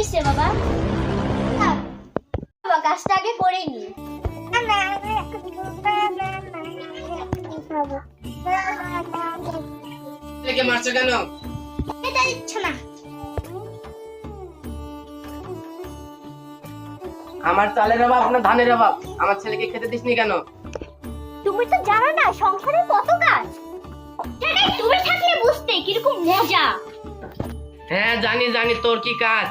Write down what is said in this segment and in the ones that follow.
হয়েছে বাবা? বাবা কাজটা আগে করে নি। ছেলেকে মারছো কেন? এটা ইচ্ছা না। আমার চালের অভাব না ধানের অভাব, আমার ছেলেকে খেতে দিসনি কেন? তুমি তো জানো না সংসারে কত কাজ। তুমি থাকলে বুঝতে কিরকম মজা। হ্যাঁ জানি জানি, তোর কি কাজ?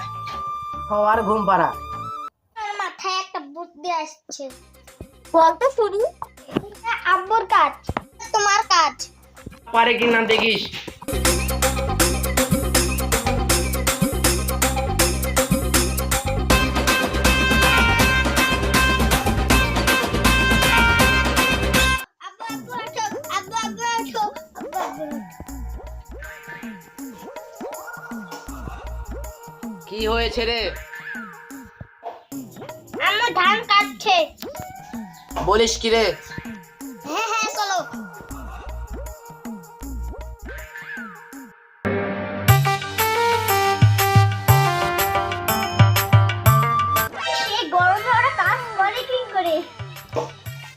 খাওয়ার ঘুম পাড়া। আমার মাথায় একটা বুদ্ধি আসছে। বলতো শুনি। এটা আব্বুর কাজ, তোমার কাজ। পারে কি না দেখিস। আব্বু আব্বু আসো, আব্বু আব্বু আসো, আব্বু আব্বু। কি হয়েছে রে? আম্মু ধান কাটছে। বলিস কি রে? হ্যাঁ হ্যাঁ চলো। এই গরমে ওরা কাজ করে কি করে?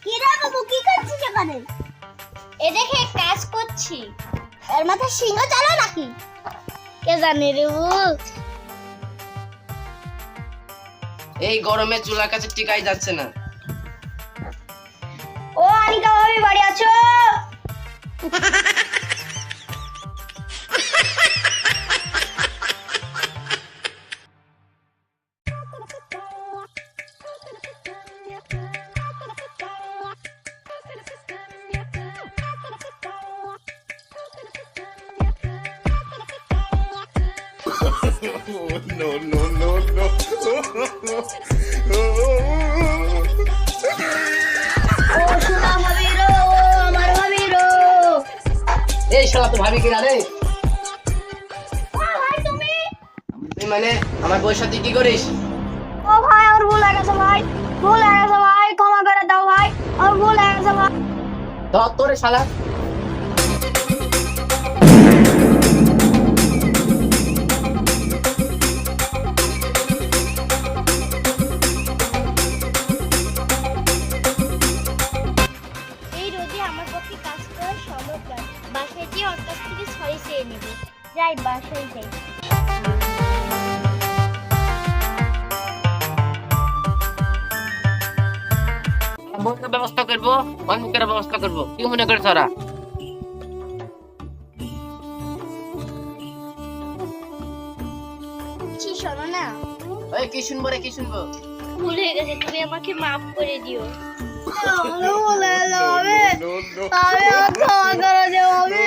কি রে বাবু, কি করছিস এখানে? এ দেখে কাজ করছি। এর মাথায় সিংহ চালা নাকি? কে জানে রে বাবু। এই গরমে চুলার কাছে টিকাই যাচ্ছে না। ও আনিকা ভাবি বাড়ি আছো? No, no, no, no. ও সোনা ভাবি রো, আমার ভাবি রো। এই শালা তো ভাবি কিনা রে? ও ভাই তুমি? তুই মানে আমার বউয়ের সাথে কি করিস? ও ভাই আমার ভুল হয়ে গেছে ভাই, ভুল হয়ে গেছে ভাই, ক্ষমা করে দাও ভাই, আমার ভুল হয়ে গেছে ভাই। ধর তোরে শালা। এই রোদে আমার পক্ষে কাজ করা সম্ভব নয়। বাসায় গিয়ে ওর কাছ থেকে সরি চেয়ে নেব। যাই বাসায় যাই। বউকে ব্যবস্থা করবো, অনেকের ব্যবস্থা করবো, কি মনে করে তোরা? শোনো না, ওই কি শুনবো রে, কি শুনবো? ভুল হয়ে গেছে, তুমি আমাকে মাফ করে দিও। No, no, no. আমি আর ক্ষমা করে দেবো আমি।